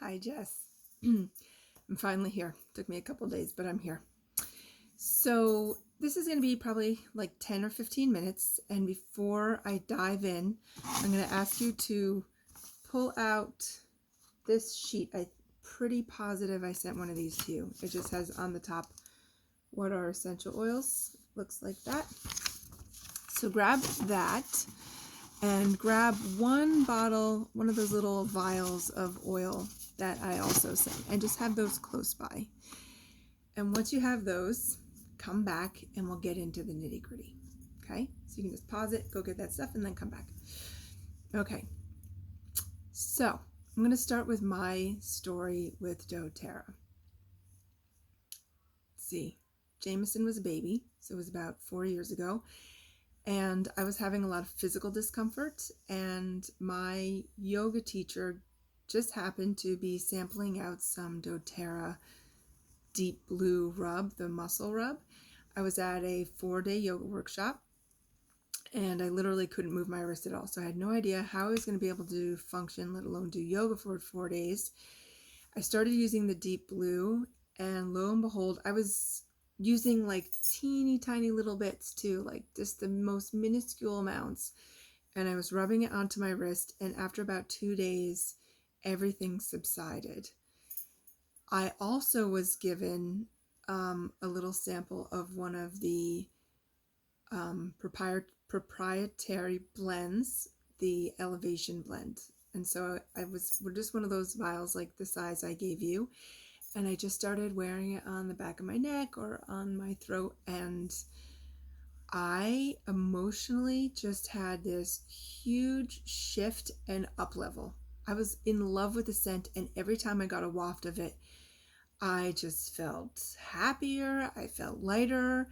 Hi, Jess. I'm finally here. Took me a couple days, but I'm here. So this is going to be probably like 10 or 15 minutes. And before I dive in, I'm going to ask you to pull out this sheet. I'm pretty positive I sent one of these to you. It just has on the top what are essential oils. Looks like that. So grab that and grab one bottle, one of those little vials of oil that I also sent, and just have those close by. And once you have those, come back and we'll get into the nitty gritty. Okay, so you can just pause it, go get that stuff, and then come back. Okay, so I'm going to start with my story with doTERRA. Let's see, Jameson was a baby, so it was about 4 years ago. And I was having a lot of physical discomfort, and my yoga teacher just happened to be sampling out some doTERRA Deep Blue rub, the muscle rub. I was at a 4-day yoga workshop, and I literally couldn't move my wrist at all. So I had no idea how I was going to be able to function, let alone do yoga for 4 days. I started using the Deep Blue, and lo and behold, I was using like teeny tiny little bits too, like just the most minuscule amounts, and I was rubbing it onto my wrist, and after about 2 days everything subsided. I also was given a little sample of one of the proprietary blends, the Elevation blend, and so we're just one of those vials like the size I gave you. And I just started wearing it on the back of my neck or on my throat. And I emotionally just had this huge shift and up level. I was in love with the scent. And every time I got a waft of it, I just felt happier. I felt lighter.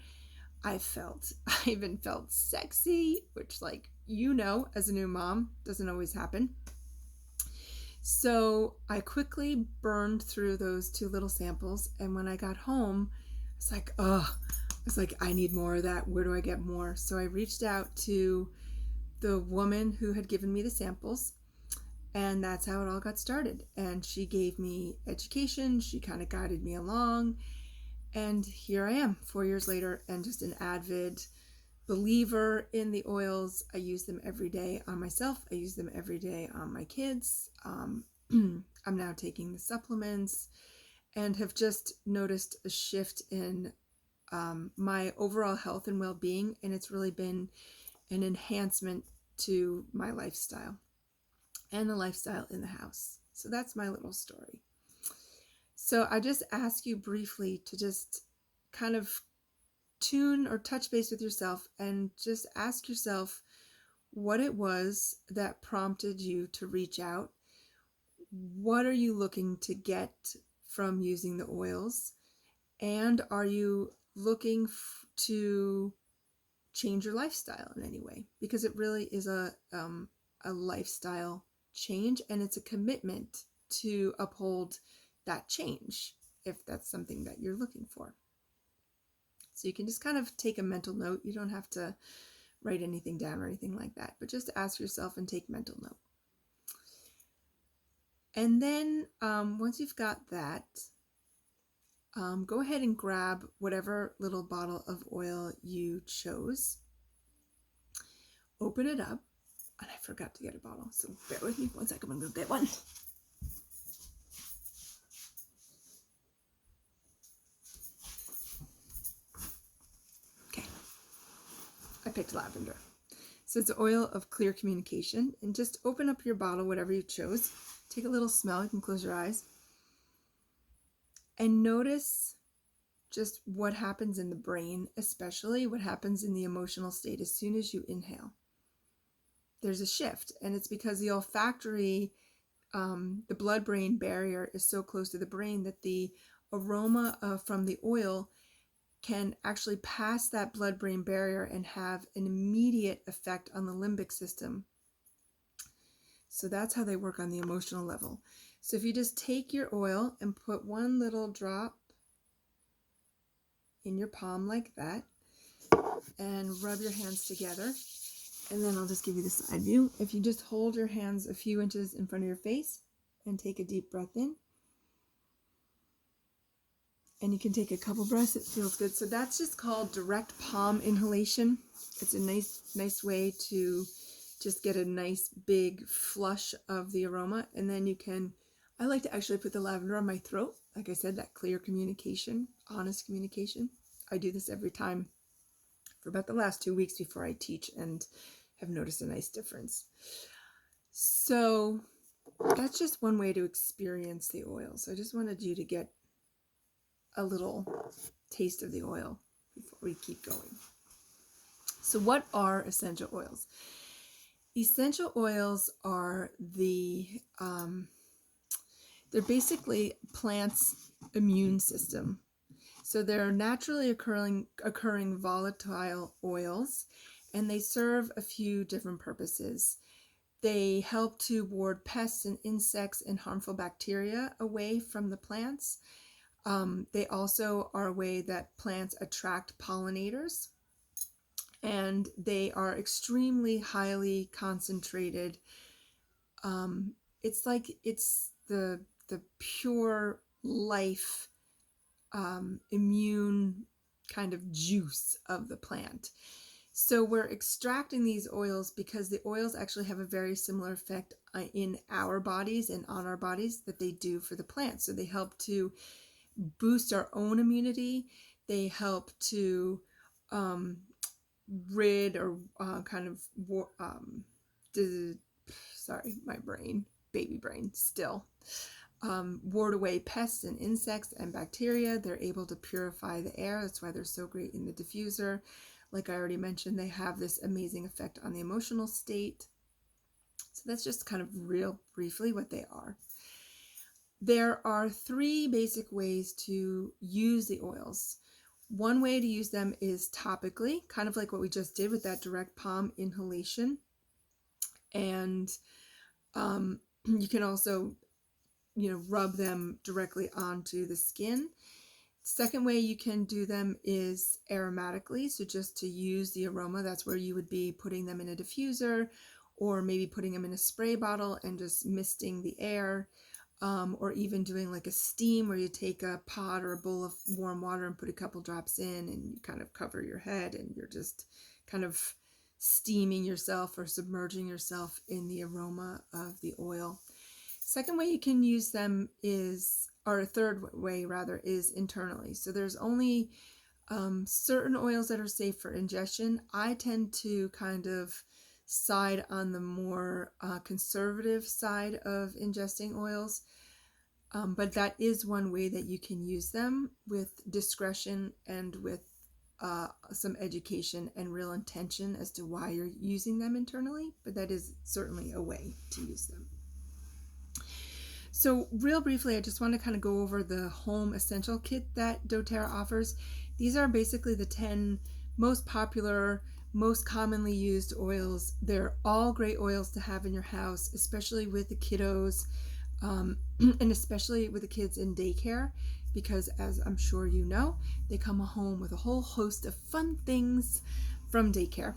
I even felt sexy, which, like, as a new mom, doesn't always happen. So I quickly burned through those 2 little samples, and when I got home, I was like, I need more of that. Where do I get more? So I reached out to the woman who had given me the samples, and that's how it all got started. And she gave me education. She kind of guided me along, and here I am 4 years later, and just an avid believer in the oils. I use them every day on myself. I use them every day on my kids. I'm now taking the supplements and have just noticed a shift in my overall health and well-being, and it's really been an enhancement to my lifestyle and the lifestyle in the house. So that's my little story. So I just ask you briefly to just kind of tune or touch base with yourself and just ask yourself what it was that prompted you to reach out. What are you looking to get from using the oils? And are you looking to change your lifestyle in any way? Because it really is a lifestyle change, and it's a commitment to uphold that change if that's something that you're looking for. So you can just kind of take a mental note. You don't have to write anything down or anything like that, but just ask yourself and take mental note. And then once you've got that, go ahead and grab whatever little bottle of oil you chose. Open it up. And I forgot to get a bottle, so bear with me 1 second. I'm going to go get one. Okay. I picked lavender. So it's oil of clear communication. And just open up your bottle, whatever you chose. Take a little smell. You can close your eyes. And notice just what happens in the brain, especially what happens in the emotional state as soon as you inhale. There's a shift, and it's because the olfactory, the blood-brain barrier is so close to the brain that the aroma from the oil can actually pass that blood-brain barrier and have an immediate effect on the limbic system. So that's how they work on the emotional level. So if you just take your oil and put one little drop in your palm like that, and rub your hands together, and then I'll just give you the side view. If you just hold your hands a few inches in front of your face and take a deep breath in. And you can take a couple breaths, it feels good. So that's just called direct palm inhalation. It's a nice way to just get a nice big flush of the aroma. And then you can, I like to actually put the lavender on my throat. Like I said, that clear communication, honest communication. I do this every time for about the last 2 weeks before I teach and have noticed a nice difference. So that's just one way to experience the oil. So I just wanted you to get a little taste of the oil before we keep going. So what are essential oils? Essential oils are they're basically plants' immune system. So they're naturally occurring volatile oils, and they serve a few different purposes. They help to ward pests and insects and harmful bacteria away from the plants. They also are a way that plants attract pollinators, and they are extremely highly concentrated. It's like it's the pure life immune kind of juice of the plant. So we're extracting these oils because the oils actually have a very similar effect in our bodies and on our bodies that they do for the plant. So they help to boost our own immunity. They help to rid or kind of sorry, my brain, baby brain still. Ward away pests and insects and bacteria. They're able to purify the air. That's why they're so great in the diffuser. Like I already mentioned, they have this amazing effect on the emotional state. So that's just kind of real briefly what they are. There are 3 basic ways to use the oils. One way to use them is topically, kind of like what we just did with that direct palm inhalation. And you can also, rub them directly onto the skin. Second way you can do them is aromatically, so just to use the aroma. That's where you would be putting them in a diffuser or maybe putting them in a spray bottle and just misting the air. Or even doing like a steam where you take a pot or a bowl of warm water and put a couple drops in and you kind of cover your head and you're just kind of steaming yourself or submerging yourself in the aroma of the oil. Second way you can use them is, or a third way rather, is internally. So there's only certain oils that are safe for ingestion. I tend to kind of side on the more conservative side of ingesting oils. But that is one way that you can use them with discretion and with some education and real intention as to why you're using them internally. But that is certainly a way to use them. So real briefly, I just want to kind of go over the home essential kit that doTERRA offers. These are basically the 10 most popular, most commonly used oils. They're all great oils to have in your house, especially with the kiddos. And especially with the kids in daycare, because as I'm sure you know, they come home with a whole host of fun things from daycare.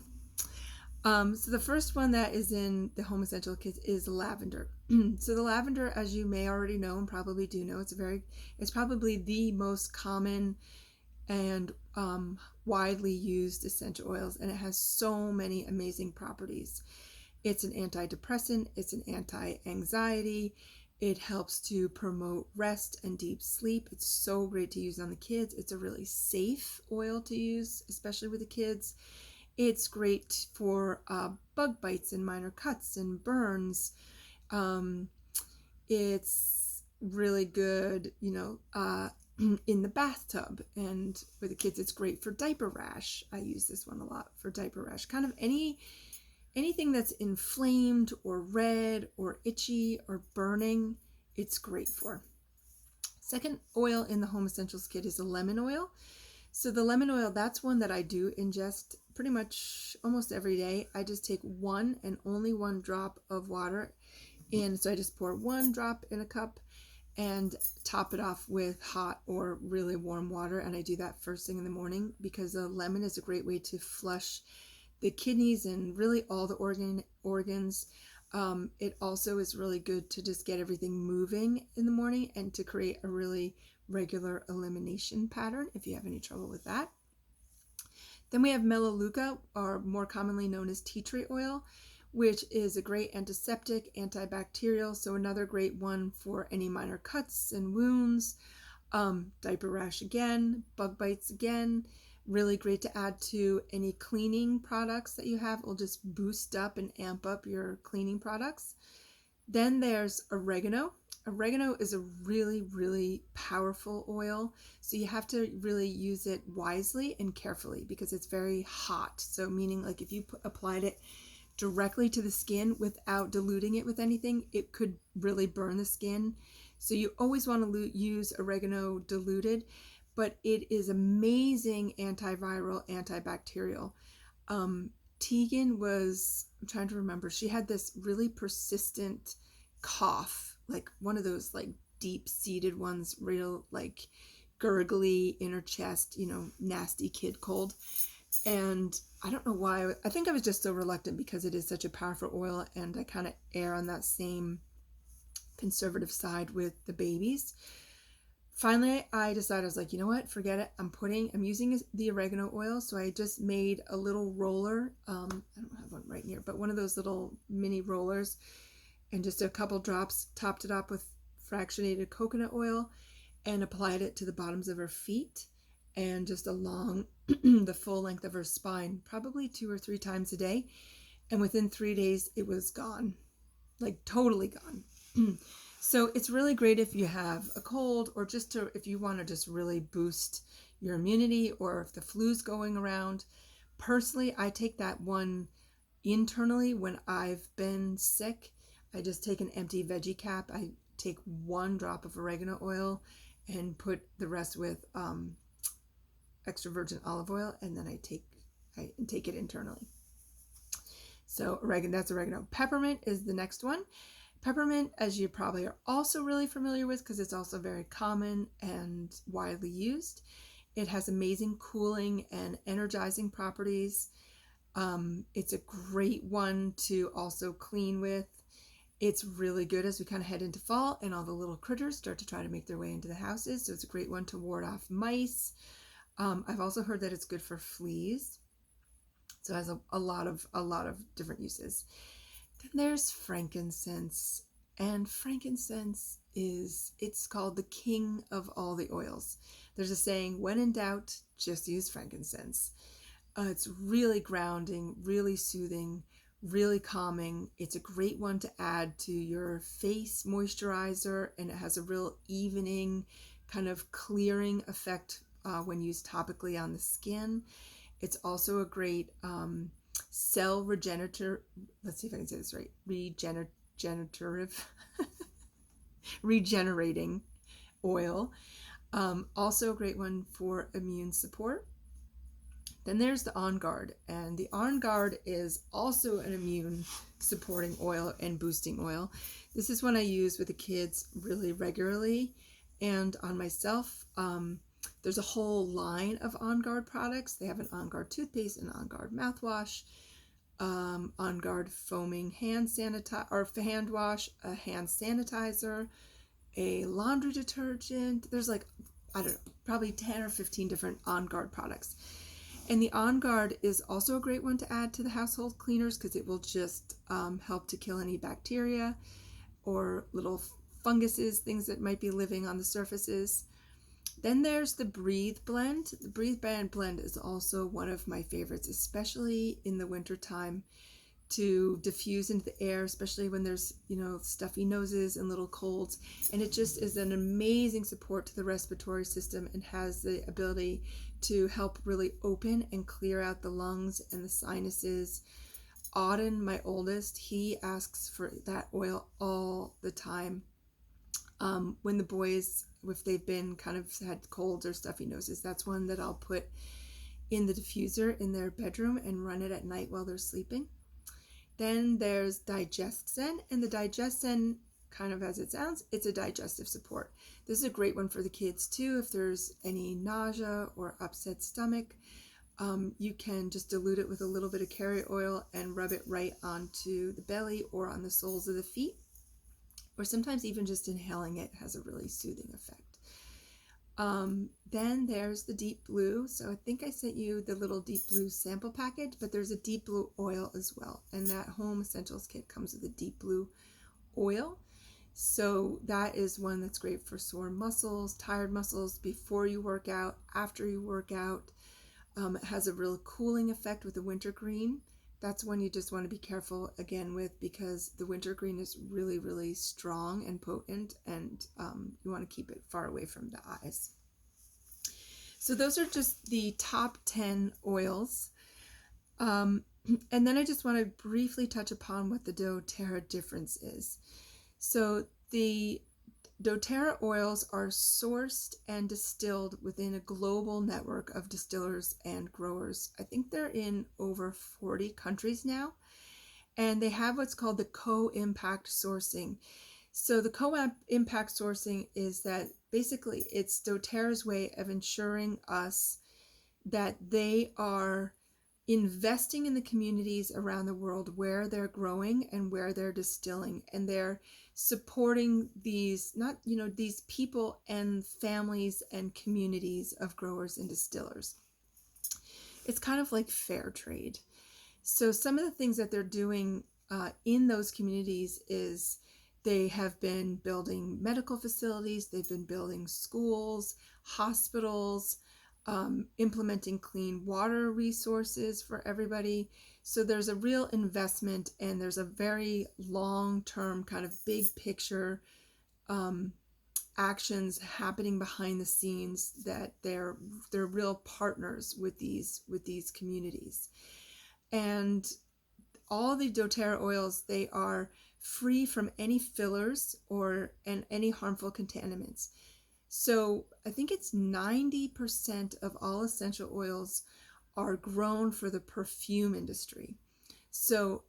So the first one that is in the home essential kit is lavender. So the lavender, as you may already know and probably do know, it's probably the most common and widely used essential oils, and it has so many amazing properties. It's an antidepressant, it's an anti-anxiety. It helps to promote rest and deep sleep. It's so great to use on the kids. It's a really safe oil to use, especially with the kids. It's great for bug bites and minor cuts and burns. It's really good, in the bathtub. And with the kids, it's great for diaper rash. I use this one a lot for diaper rash. Kind of anything that's inflamed or red or itchy or burning, it's great for. Second oil in the Home Essentials kit is a lemon oil. So the lemon oil, that's one that I do ingest pretty much almost every day. I just take 1 and only 1 drop of water in. So I just pour 1 drop in a cup and top it off with hot or really warm water. And I do that first thing in the morning because the lemon is a great way to flush the kidneys and really all the organs. It also is really good to just get everything moving in the morning and to create a really regular elimination pattern if you have any trouble with that. Then we have melaleuca, or more commonly known as tea tree oil, which is a great antiseptic, antibacterial, so another great one for any minor cuts and wounds, diaper rash again, bug bites again. Really great to add to any cleaning products that you have. It will just boost up and amp up your cleaning products. Then there's oregano. Oregano is a really, really powerful oil. So you have to really use it wisely and carefully because it's very hot. So meaning like if you applied it directly to the skin without diluting it with anything, it could really burn the skin. So you always want to use oregano diluted, but it is amazing antiviral, antibacterial. Tegan was, I'm trying to remember, she had this really persistent cough, like one of those like deep-seated ones, real like gurgly in her chest, nasty kid cold. And I don't know why. I think I was just so reluctant because it is such a powerful oil, and I kind of err on that same conservative side with the babies. Finally, I decided, I was like, you know what, forget it. I'm using the oregano oil. So I just made a little roller. I don't have one right near, but one of those little mini rollers, and just a couple drops, topped it up with fractionated coconut oil, and applied it to the bottoms of her feet and just along the full length of her spine, probably 2 or 3 times a day. And within 3 days, it was gone, like totally gone. So it's really great if you have a cold, or just if you want to just really boost your immunity, or if the flu's going around. Personally, I take that one internally when I've been sick. I just take an empty veggie cap. I take 1 drop of oregano oil and put the rest with extra virgin olive oil, and then I take it internally. So that's oregano. Peppermint is the next one. Peppermint, as you probably are also really familiar with because it's also very common and widely used. It has amazing cooling and energizing properties. It's a great one to also clean with. It's really good as we kind of head into fall and all the little critters start to try to make their way into the houses. So it's a great one to ward off mice. I've also heard that it's good for fleas. So it has a lot of different uses. Then there's frankincense, and frankincense it's called the king of all the oils. There's a saying, when in doubt, just use frankincense. It's really grounding, really soothing, really calming. It's a great one to add to your face moisturizer, and it has a real evening, kind of clearing effect when used topically on the skin. It's also a great cell regenerator. Let's see if I can say this right. Regenerating oil. Also a great one for immune support. Then there's the On Guard, and the On Guard is also an immune supporting oil and boosting oil. This is one I use with the kids really regularly, and on myself. There's a whole line of On Guard products. They have an On Guard toothpaste, an On Guard mouthwash, On Guard foaming hand wash, a hand sanitizer, a laundry detergent. There's like, I don't know, probably 10 or 15 different On Guard products. And the On Guard is also a great one to add to the household cleaners because it will just help to kill any bacteria or little funguses, things that might be living on the surfaces. Then there's the Breathe blend. The Breathe blend is also one of my favorites, especially in the wintertime, to diffuse into the air, especially when there's, stuffy noses and little colds. And it just is an amazing support to the respiratory system and has the ability to help really open and clear out the lungs and the sinuses. Auden, my oldest, he asks for that oil all the time. When the boys, if they've been kind of had colds or stuffy noses, that's one that I'll put in the diffuser in their bedroom and run it at night while they're sleeping. Then there's DigestZen, and the DigestZen, kind of as it sounds, it's a digestive support. This is a great one for the kids too if there's any nausea or upset stomach. You can just dilute it with a little bit of carrot oil and rub it right onto the belly or on the soles of the feet, or sometimes even just inhaling it has a really soothing effect. Then there's the deep blue. So I think I sent you the little deep blue sample package, but there's a deep blue oil as well. And that home essentials kit comes with a deep blue oil. So that is one that's great for sore muscles, tired muscles, before you work out, after you work out. It has a real cooling effect with the wintergreen. That's one you just want to be careful again with, because the wintergreen is really, really strong and potent, and you want to keep it far away from the eyes. So those are just the top 10 oils. And then I just want to briefly touch upon what the doTERRA difference is. So the doTERRA oils are sourced and distilled within a global network of distillers and growers. I think they're in over 40 countries now, and they have what's called the co-impact sourcing. So the co-impact sourcing is that basically it's doTERRA's way of ensuring us that they are investing in the communities around the world where they're growing and where they're distilling, and they're supporting these these people and families and communities of growers and distillers. It's kind of like fair trade. So some of the things that they're doing in those communities is they have been building medical facilities, they've been building schools, hospitals, implementing clean water resources for everybody. So there's a real investment, and there's a very long-term kind of big picture actions happening behind the scenes, that they're real partners with these communities. And all the doTERRA oils, they are free from any fillers and any harmful contaminants. So I think it's 90% of all essential oils are grown for the perfume industry. So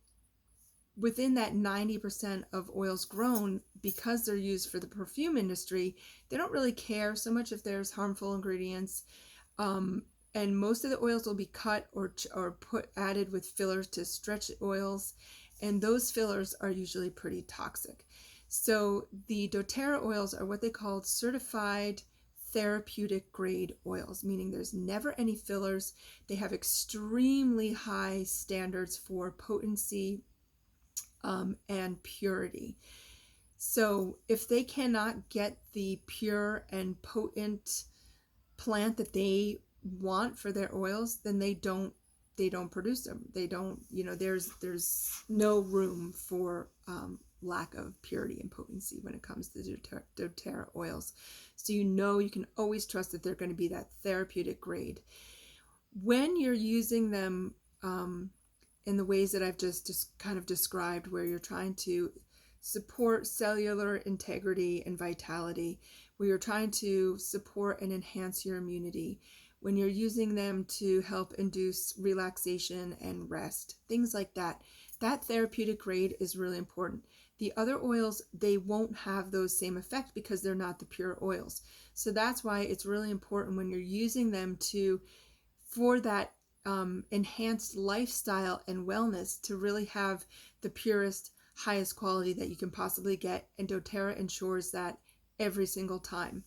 within that 90% of oils grown, because they're used for the perfume industry, they don't really care so much if there's harmful ingredients. And most of the oils will be cut or added with fillers to stretch oils, and those fillers are usually pretty toxic. So the doTERRA oils are what they call certified therapeutic grade oils, meaning there's never any fillers. They have extremely high standards for potency and purity. So if they cannot get the pure and potent plant that they want for their oils, then they don't produce them. They don't, there's no room for lack of purity and potency when it comes to doTERRA oils. So you can always trust that they're going to be that therapeutic grade. When you're using them in the ways that I've just kind of described, where you're trying to support cellular integrity and vitality, where you're trying to support and enhance your immunity, when you're using them to help induce relaxation and rest, things like that, that therapeutic grade is really important. The other oils, they won't have those same effects because they're not the pure oils. So that's why it's really important when you're using them for that enhanced lifestyle and wellness, to really have the purest, highest quality that you can possibly get. And doTERRA ensures that every single time.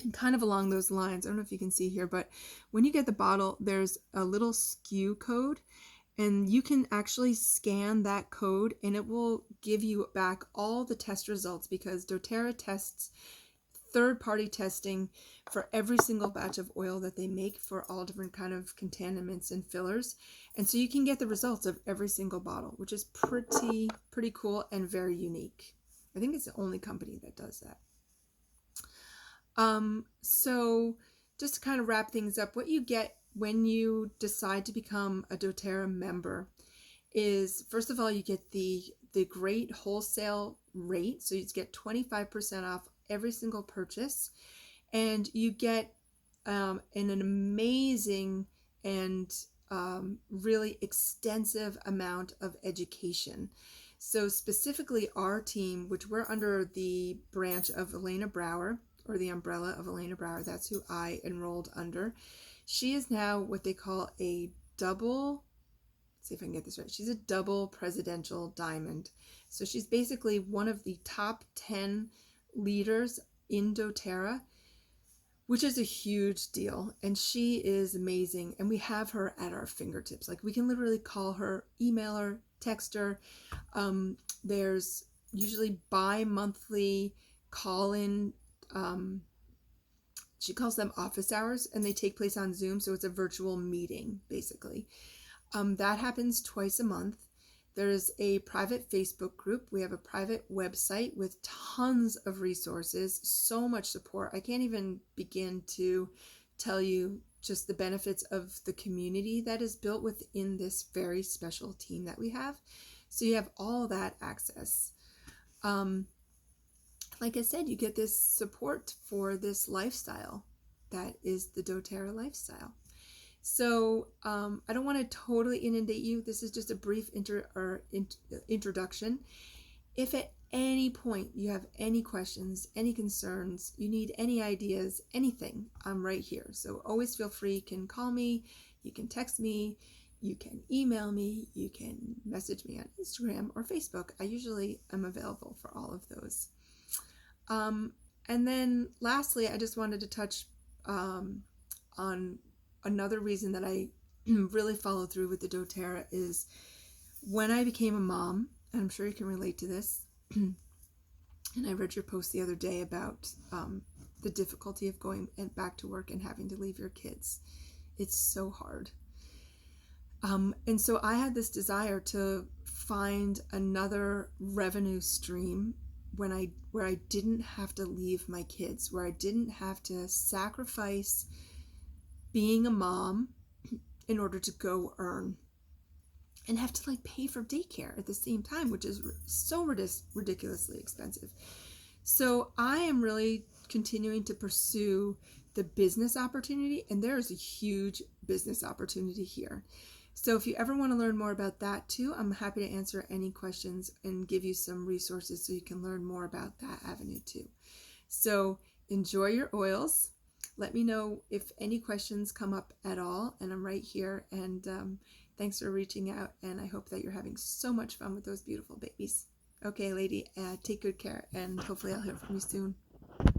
And kind of along those lines, I don't know if you can see here, but when you get the bottle, there's a little SKU code, and you can actually scan that code and it will give you back all the test results, because doTERRA tests third-party testing for every single batch of oil that they make for all different kind of contaminants and fillers. And so you can get the results of every single bottle, which is pretty cool and very unique. I think it's the only company that does that. So just to kind of wrap things up, what you get when you decide to become a doTERRA member is, first of all, you get the great wholesale rate. So you get 25% off every single purchase, and you get an amazing and really extensive amount of education. So specifically our team, which we're under the branch of Elena Brower, or the umbrella of Elena Brower. That's who I enrolled under. She is now what they call a double, let's see if I can get this right. She's a double presidential diamond. So she's basically one of the top 10 leaders in doTERRA, which is a huge deal. And she is amazing. And we have her at our fingertips. Like, we can literally call her, email her, text her. There's usually bi-monthly call-in, she calls them office hours, and they take place on Zoom. So it's a virtual meeting, basically. That happens twice a month. There's a private Facebook group. We have a private website with tons of resources, so much support. I can't even begin to tell you just the benefits of the community that is built within this very special team that we have. So you have all that access. Like I said, you get this support for this lifestyle that is the doTERRA lifestyle. So I don't want to totally inundate you. This is just a brief introduction. If at any point you have any questions, any concerns, you need any ideas, anything, I'm right here. So always feel free. You can call me, you can text me, you can email me, you can message me on Instagram or Facebook. I usually am available for all of those. And then lastly, I just wanted to touch on another reason that I really follow through with the doTERRA is when I became a mom, and I'm sure you can relate to this, and I read your post the other day about the difficulty of going back to work and having to leave your kids. It's so hard. And so I had this desire to find another revenue stream where I didn't have to leave my kids, where I didn't have to sacrifice being a mom in order to go earn and have to pay for daycare at the same time, which is so ridiculously expensive. So I am really continuing to pursue the business opportunity, and there is a huge business opportunity here. So if you ever want to learn more about that too, I'm happy to answer any questions and give you some resources so you can learn more about that avenue too. So enjoy your oils. Let me know if any questions come up at all, and I'm right here. And thanks for reaching out, and I hope that you're having so much fun with those beautiful babies. Okay, lady, take good care, and hopefully I'll hear from you soon.